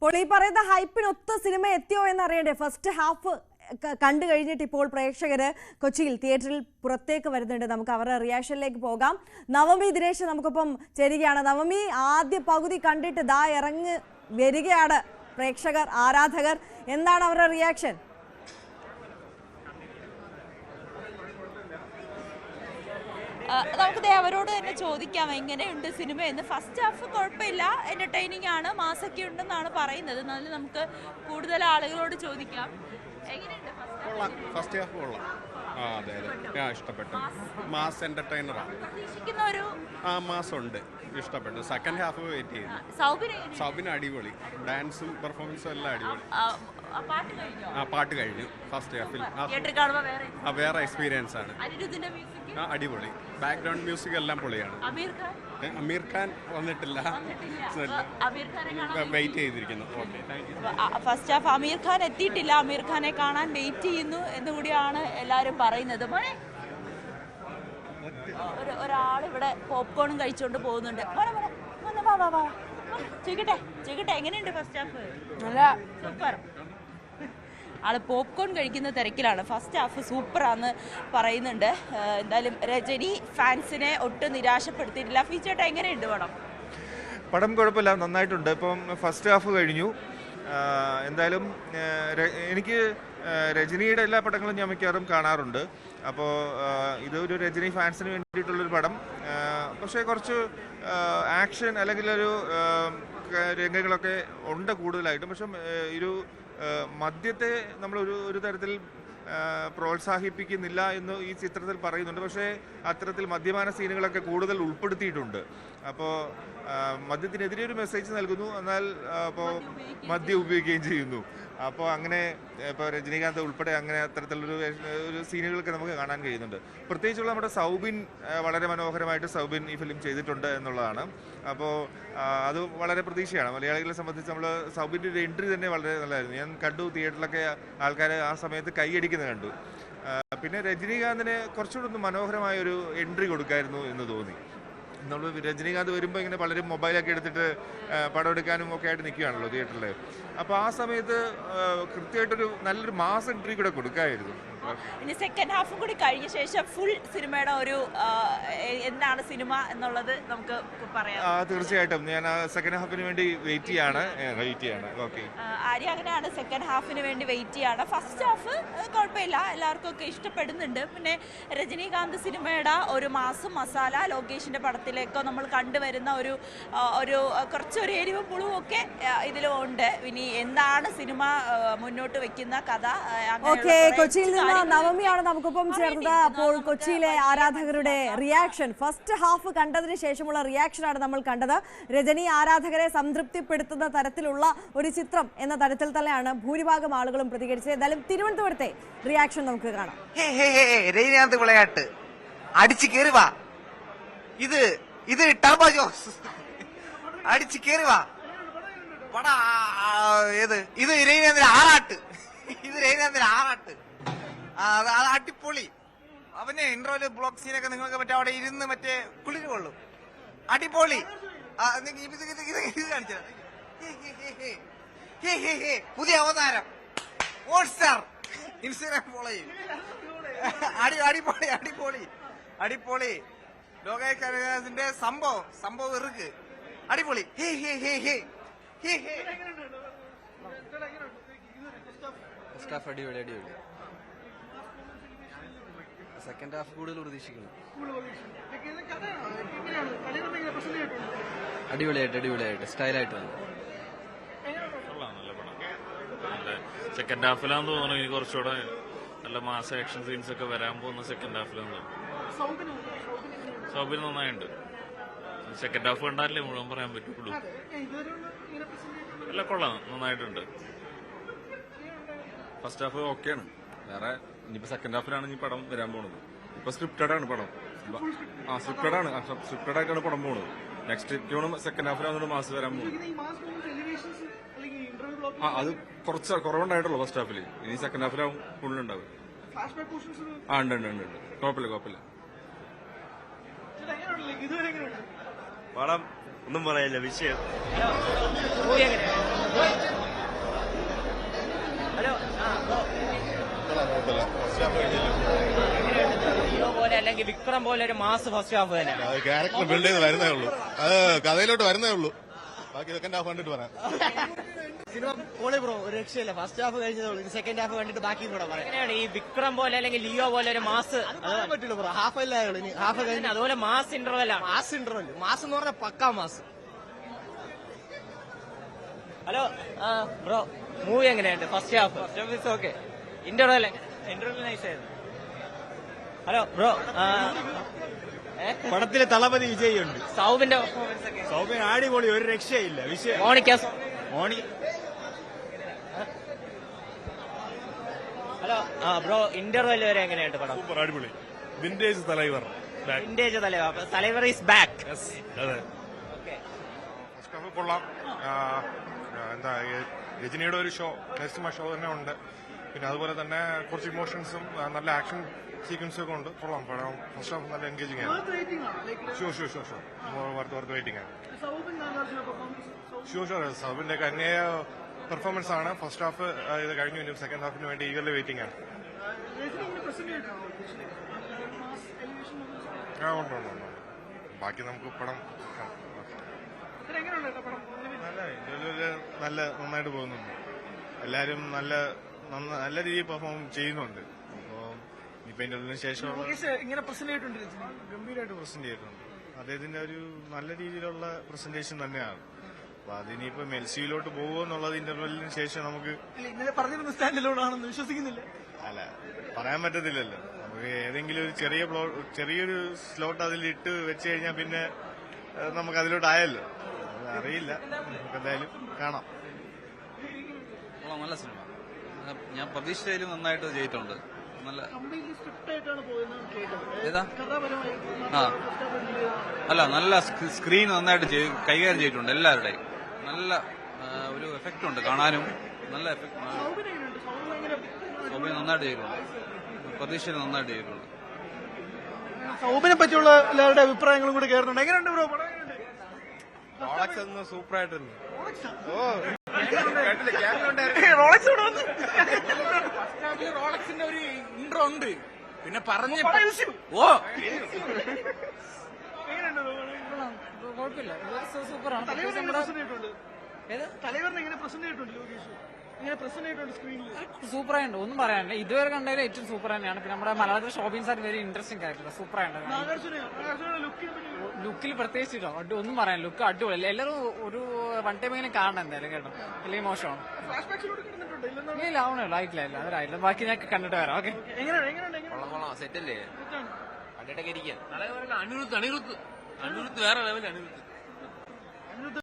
ഇപ്പോൾ ഈ പറയുന്ന ഹൈപ്പിനൊത്ത സിനിമ എത്തിയോ എന്നറിയണ്ടേ? ഫസ്റ്റ് ഹാഫ് കണ്ടു കഴിഞ്ഞിട്ട് ഇപ്പോൾ പ്രേക്ഷകര് കൊച്ചിയിൽ തിയേറ്ററിൽ പുറത്തേക്ക് വരുന്നുണ്ട്. നമുക്ക് അവരുടെ റിയാക്ഷനിലേക്ക് പോകാം. നവമി ദിനേശ് നമുക്കൊപ്പം ചേരുകയാണ്. നവമി, ആദ്യ പകുതി കണ്ടിട്ട് ദാ ഇറങ്ങി വരികയാണ് പ്രേക്ഷകർ, ആരാധകർ. എന്താണ് അവരുടെ റിയാക്ഷൻ? നമുക്ക് അവരോട് തന്നെ ചോദിക്കാം എങ്ങനെയുണ്ട് സിനിമ എന്ന്. ഫസ്റ്റ് ഹാഫ് കുഴപ്പമില്ല, എന്റർടൈനിങ് ആണ്, മാസൊക്കെ ഉണ്ടെന്നാണ് പറയുന്നത്. എന്നാലും നമുക്ക് കൂടുതൽ ആളുകളോട് ചോദിക്കാം എങ്ങനെയുണ്ട് ഫസ്റ്റ് ഹാഫ്. കൊള്ളാം, അതെ അതെ, ഇഷ്ടപ്പെട്ടു. മാസ് എന്റർടൈനറാണ്. ഒരു മാസം ഉണ്ട്, ഇഷ്ടപ്പെട്ടു. സെക്കൻഡ് ഹാഫ് വെയിറ്റ് ചെയ്യുന്നു. സൗബിന് അടിപൊളി, ഡാൻസും പെർഫോമൻസും എല്ലാം അടിപൊളി. പാട്ട് കഴിഞ്ഞു ഫസ്റ്റ് ഹാഫിൽ. വേറെ എക്സ്പീരിയൻസ് ആണ്. അടിപൊളി. ബാക്ക്ഗ്രൗണ്ട് മ്യൂസിക് എല്ലാം പൊളിയാണ്. അമീർ ഖാൻ വന്നിട്ടില്ല, വെയിറ്റ് ചെയ്തിരിക്കുന്നു. ഫസ്റ്റ് ഹാഫ് അമീർ ഖാൻ എത്തിയിട്ടില്ല, അമീർ ഖാനെ കാണാൻ വെയിറ്റ് ചെയ്യുന്നു എന്നുകൂടിയാണ് എല്ലാവരും പറയുന്നത്. ഒരാളിവിടെ പോപ്കോണും കഴിച്ചുകൊണ്ട് പോകുന്നുണ്ട്. ചോദിക്കട്ടെ എങ്ങനെയുണ്ട് ഫസ്റ്റ് ഹാഫ്? സൂപ്പർ. ആള് പോപ്കോൺ കഴിക്കുന്ന തിരക്കിലാണ്. ഫസ്റ്റ് ഹാഫ് സൂപ്പറാന്ന് പറയുന്നുണ്ട്. എന്തായാലും രജനി ഫാൻസിനെ ഒട്ടും നിരാശപ്പെടുത്തിയിട്ടില്ല. ഫീച്ചേട്ടാ എങ്ങനെയുണ്ട് പടം? കുഴപ്പമില്ല, നന്നായിട്ടുണ്ട്. ഇപ്പം ഫസ്റ്റ് ഹാഫ് കഴിഞ്ഞു. എന്തായാലും എനിക്ക് രജനിയുടെ എല്ലാ പടങ്ങളും ഞാൻ മിക്കവാറും കാണാറുണ്ട്. അപ്പോൾ ഇതൊരു രജനി ഫാൻസിന് വേണ്ടിയിട്ടുള്ളൊരു പടം. പക്ഷേ കുറച്ച് ആക്ഷൻ അല്ലെങ്കിൽ ഒരു രംഗങ്ങളൊക്കെ ഉണ്ട് കൂടുതലായിട്ടും. പക്ഷെ ഒരു മദ്യത്തെ നമ്മൾ ഒരു തരത്തിൽ പ്രോത്സാഹിപ്പിക്കുന്നില്ല എന്ന് ഈ ചിത്രത്തിൽ പറയുന്നുണ്ട്. പക്ഷേ അത്തരത്തിൽ മദ്യപാന സീനുകളൊക്കെ കൂടുതൽ ഉൾപ്പെടുത്തിയിട്ടുണ്ട്. അപ്പോൾ മദ്യത്തിനെതിരെ ഒരു മെസ്സേജ് നൽകുന്നു, എന്നാൽ അപ്പോൾ മദ്യം ഉപയോഗിക്കുകയും ചെയ്യുന്നു. അപ്പോൾ അങ്ങനെ ഇപ്പോൾ രജനീകാന്ത് ഉൾപ്പെടെ അങ്ങനെ അത്തരത്തിലൊരു സീനുകളൊക്കെ നമുക്ക് കാണാൻ കഴിയുന്നുണ്ട്. പ്രത്യേകിച്ചുള്ള നമ്മുടെ സൗബിൻ വളരെ മനോഹരമായിട്ട് സൗബിൻ ഈ ഫിലിം ചെയ്തിട്ടുണ്ട് എന്നുള്ളതാണ്. അപ്പോൾ അത് വളരെ പ്രതീക്ഷയാണ്. മലയാളികളെ സംബന്ധിച്ച് നമ്മൾ സൗബിൻ്റെ ഒരു എൻട്രി തന്നെ വളരെ നല്ലതായിരുന്നു. ഞാൻ കണ്ടു, തിയേറ്ററിലൊക്കെ ആൾക്കാർ ആ സമയത്ത് കൈയടിക്കുന്നത് കണ്ടു. പിന്നെ രജനീകാന്തിന് കുറച്ചുകൂടെ ഒന്ന് മനോഹരമായ ഒരു എൻട്രി കൊടുക്കായിരുന്നു എന്ന് തോന്നി. നമ്മൾ രജനീകാന്ത് വരുമ്പോൾ ഇങ്ങനെ പലരും മൊബൈലൊക്കെ എടുത്തിട്ട് പടം എടുക്കാനും ഒക്കെ ആയിട്ട് നിൽക്കുകയാണല്ലോ തിയേറ്ററിൽ. അപ്പോൾ ആ സമയത്ത് കൃത്യമായിട്ടൊരു നല്ലൊരു മാസ് എൻട്രി കൂടെ കൊടുക്കാമായിരുന്നു. ഇനി സെക്കൻഡ് ഹാഫും കൂടി കഴിഞ്ഞ ശേഷം ഫുൾ സിനിമയുടെ ഒരു എന്താണ് സിനിമ എന്നുള്ളത് നമുക്ക് പറയാം. തീർച്ചയായിട്ടും ഞാൻ സെക്കൻഡ് ഹാഫിന് വേണ്ടി വെയിറ്റ് ചെയ്യാണ്. ഓക്കെ, ആര്യ അങ്ങനെയാണ്, സെക്കൻഡ് ഹാഫിന് വേണ്ടി വെയിറ്റ് ചെയ്യാണ്. ഫസ്റ്റ് ഹാഫ് കുഴപ്പമില്ല, എല്ലാവർക്കും ഒക്കെ ഇഷ്ടപ്പെടുന്നുണ്ട്. പിന്നെ രജനീകാന്ത് സിനിമയുടെ ഒരു മാസും മസാല ലോകേഷിന്റെ പടത്തിലേക്കോ നമ്മൾ കണ്ടുവരുന്ന ഒരു കുറച്ചൊരു എരിവും പുളിവും ഒക്കെ ഇതിലും ഉണ്ട്. ഇനി എന്താണ് സിനിമ മുന്നോട്ട് വെക്കുന്ന കഥ? കൊച്ചിയിൽ നിന്ന് നവമിയാണ് നമുക്കൊപ്പം ചേർന്നത്. അപ്പോൾ കൊച്ചിയിലെ ആരാധകരുടെ റിയാക്ഷൻ, ഫസ്റ്റ് ഹാഫ് കണ്ടതിന് ശേഷമുള്ള റിയാക്ഷനാണ് നമ്മൾ കണ്ടത്. രജനി ആരാധകരെ സംതൃപ്തിപ്പെടുത്തുന്ന തരത്തിലുള്ള ഒരു ചിത്രം എന്ന തരത്തിൽ തന്നെയാണ് ഭൂരിഭാഗം ആളുകളും പ്രതികരിച്ചത്. എന്തായാലും തിരുവനന്തപുരത്തെ റിയാക്ഷൻ നമുക്ക് കാണാം. രജനീകാന്ത് വിളയാട്ട് അടിച്ചു കയറുവാ, ഇത് ടർബോ ജോസ് അടിച്ചു കയറുവാ പടാ. ഇത് രജനീകാന്തിന്റെ ആറാട്ട്, അത് അടിപൊളി. അവന് ഇൻട്രോയില് ബ്ലോക്ക് സീനൊക്കെ നിങ്ങൾക്ക് മറ്റേ അവിടെ ഇരുന്ന് മറ്റേ കുളിര് കൊള്ളും. അടിപൊളി. ഇത് കാണിച്ച പുതിയ അവതാരം ഹോട്ട്സ്റ്റാർ ഇൻസ്റ്റാഗ്രാം ഫോളോ ചെയ്യും. അടിപൊളി. ലോകേഷിന്റെ സംഭവം ഇറുക്ക് അടിപൊളി. അടിപൊളി. സെക്കൻഡ് ഹാഫ് കൂടുതൽ പ്രതീക്ഷിക്കുന്നു. അടിപൊളിയായിട്ട് സ്റ്റൈലായിട്ട് വന്നു. സെക്കൻഡ് ഹാഫിലാന്ന് തോന്നുന്നു. എനിക്ക് കുറച്ചുകൂടെ നല്ല മാസ് ആക്ഷൻ സീൻസ് ഒക്കെ വരാൻ പോകുന്ന സെക്കൻഡ് ഹാഫിലാന്ന് തോന്നുന്നു. സൗബിൻ നന്നായിട്ടുണ്ട്. സെക്കൻഡ് ഹാഫ് കണ്ടാലേ മുഴുവൻ പറയാൻ പറ്റുള്ളൂ. അല്ല, കൊള്ളാം, നന്നായിട്ടുണ്ട്. ഫസ്റ്റ് ഹാഫ് ഓക്കെയാണ്. വേറെ ഇനിയിപ്പോ സെക്കൻഡ് ഹാഫിലാണ് ഈ പടം വരാൻ പോണത്. ഇപ്പൊ സ്ക്രിപ്റ്റഡ് ആണ് പടം. സ്ക്രിപ്റ്റഡ് ആയിട്ടാണ് പടം പോണത്. നെക്സ്റ്റ് സെക്കൻഡ് ഹാഫിലാണ് മാസ് വരാൻ പോകുന്നത്. അത് കുറച്ച് കുറവുണ്ടായിട്ടുള്ളൂ ഫസ്റ്റ് ഹാഫിൽ. ഇനി സെക്കൻഡ് ഹാഫിലാവും ഫുള്ളുണ്ടാവും. ഉണ്ട്. കുഴപ്പമില്ല. പടം ഒന്നും പറയില്ല, വിഷയം അല്ലെങ്കിൽ വിക്രം പോലെ ഒരു മാസ് ഫസ്റ്റ് ഹാഫ് തന്നെ? ക്യാരക്ടർ ബിൽഡ് ചെയ്ത് വരുന്നേ ഉള്ളൂ, അത് കഥയിലോട്ട് വരുന്നേ ഉള്ളൂ. ബാക്കി സെക്കൻഡ് ഹാഫ് കണ്ടിട്ട് പറയാം. സിനിമ പൊളി ബ്രോ, ഒരു രക്ഷയില്ല. ഫസ്റ്റ് ഹാഫ് കഴിഞ്ഞതേ ഉള്ളൂ, സെക്കൻഡ് ഹാഫ് കണ്ടിട്ട് ബാക്കി കൂടെ പറയാം. എങ്ങനെയാണ് ഈ വിക്രം പോലെ അല്ലെങ്കിൽ ലിയോ പോലെ ഒരു മാസ്? പറ്റില്ല ബ്രോ, ഹാഫ് അല്ലേ ഇനി ഹാഫ് കഴിഞ്ഞ അതുപോലെ മാസ് ഇന്റർവെൽ ആണ്. മാസ് ഇന്റർവെൽ, മാസ് എന്ന് പറഞ്ഞാൽ പക്കാ മാസ്. ഹലോ ബ്രോ, മൂവി എങ്ങനെയുണ്ട്? First half it's okay. Interval nice ആയിരുന്നു. ഹലോ ബ്രോ, പടത്തിലെ തളപതി വിജയുണ്ട്. സൗബിന്റെ പെർഫോമൻസ് ഒക്കെ? സൗബിൻ അടിപൊളി, ഒരു രക്ഷയില്ല. മോണി ഹലോ ബ്രോ, ഇന്റർവെൽ വരെ എങ്ങനെയുണ്ട് പടം? സൂപ്പർ, അടിപൊളി. Vintage Thalaivar. Vintage Thalaivar is back. അതെ, ഫസ്റ്റ് ഹാഫ് കൊള്ളാം. എന്താ രജനിയുടെ ഒരു ഷോ, നെക്സ്റ്റ് ഷോ തന്നെ ഉണ്ട്. പിന്നെ അതുപോലെ തന്നെ കുറച്ച് ഇമോഷൻസും നല്ല ആക്ഷൻ സീക്വൻസും ഒക്കെ ഉണ്ട്. കൊള്ളാം പടം. ഫസ്റ്റ് ഹാഫ് നല്ല എൻഗേജിങ് ആണ്. ഷുവർ വർത്ത് വെയിറ്റിംഗ് ആണ്. ഷുവർ സൗബിന്റെ ഒക്കെ അന്യായ പെർഫോമൻസ് ആണ്. ഫസ്റ്റ് ഹാഫ് ഇത് കഴിഞ്ഞു, സെക്കൻഡ് ഹാഫിന് വേണ്ടി ഈഗർലി വെയിറ്റിംഗ് ആണ്. ഉണ്ട്. ബാക്കി നമുക്ക് പടം നല്ല നന്നായിട്ട് പോകുന്നുണ്ട്. എല്ലാരും നല്ല രീതിയിൽ പെർഫോം ചെയ്യുന്നുണ്ട്. അപ്പോൾ ഇപ്പൊ ഇന്റർവ്യൂവിന് ശേഷം ഗംഭീരമായിട്ട് പ്രസന്റ് ചെയ്തിട്ടുണ്ട്. അദ്ദേഹത്തിന്റെ ഒരു നല്ല രീതിയിലുള്ള പ്രസന്റേഷൻ തന്നെയാണ്. അപ്പൊ അതിനിപ്പോ മെൽസിയിലോട്ട് പോകുമോ എന്നുള്ളത് ഇന്റർവെല്ലിന് ശേഷം നമുക്ക് സ്റ്റാൻഡിലോടാണെന്ന് വിശ്വസിക്കുന്നില്ല. അല്ല, പറയാൻ പറ്റത്തില്ലല്ലോ. നമുക്ക് ഏതെങ്കിലും ഒരു ചെറിയൊരു സ്ലോട്ട് അതിൽ ഇട്ട് വെച്ച് കഴിഞ്ഞാൽ പിന്നെ നമുക്ക് അതിലോട്ടായല്ലോ. അറിയില്ല, നമുക്ക് എന്തായാലും കാണാം. നല്ല സിനിമ, ഞാൻ പ്രതീക്ഷിച്ചതിലും നന്നായിട്ട് ചെയ്തിട്ടുണ്ട്. നല്ല നല്ല സ്ക്രീൻ നന്നായിട്ട് കൈകാര്യം ചെയ്തിട്ടുണ്ട്. എല്ലാവരുടെയും നല്ല ഒരു എഫക്റ്റ് ഉണ്ട് കാണാനും. നല്ല എഫക്ട് സൗബിനെ നന്നായിട്ട് ചെയ്തിട്ടുണ്ട്. പ്രതീക്ഷയിൽ നന്നായിട്ട് ചെയ്തിട്ടുണ്ട്. സൗബിനെ പറ്റിയുള്ള എല്ലാവരുടെ അഭിപ്രായങ്ങളും കൂടെ കേറുന്നുണ്ട്. എങ്ങനെയുണ്ട് ബ്രോ പടം? സൂപ്പറായിട്ടുണ്ട്. റോളക്സിന്റെ ഒരു ഇൻട്രോ ഉണ്ട്, പിന്നെ പറഞ്ഞ കുഴപ്പമില്ല, സൂപ്പറാണ്. തലവറിനെ എങ്ങനെ പ്രസന്റ് ചെയ്തിട്ടുണ്ട് ലോകേഷ്? സൂപ്പറായിട്ടുണ്ട്, ഒന്നും പറയാനില്ല. ഇതുവരെ കണ്ടതിൽ ഏറ്റവും സൂപ്പർ തന്നെയാണ്. പിന്നെ നമ്മുടെ മലയാളത്തിലെ Shobin sir very interesting character, സൂപ്പറായിട്ടുണ്ട്. ലുക്കിൽ പ്രത്യേകിച്ചിട്ടോ ഒന്നും പറയാൻ, ലുക്ക് അടിപൊളി. എല്ലാവരും ഒരു വൺ ടൈം ഇങ്ങനെ കാണണം എന്തായാലും കേട്ടോ, അല്ലെങ്കിൽ മോശമാണ്. ഇല്ല ആവണല്ലോ, ആയിട്ടില്ല അതായില്ല. ബാക്കി ഞാൻ കണ്ടിട്ട് വരാം. ഓക്കെ, സെറ്റല്ലേ? കണ്ടിട്ടൊക്കെ ഇരിക്കാം. അനിരുദ്ധ് വേറെ ലെവൽ. അനിരുദ്ധ്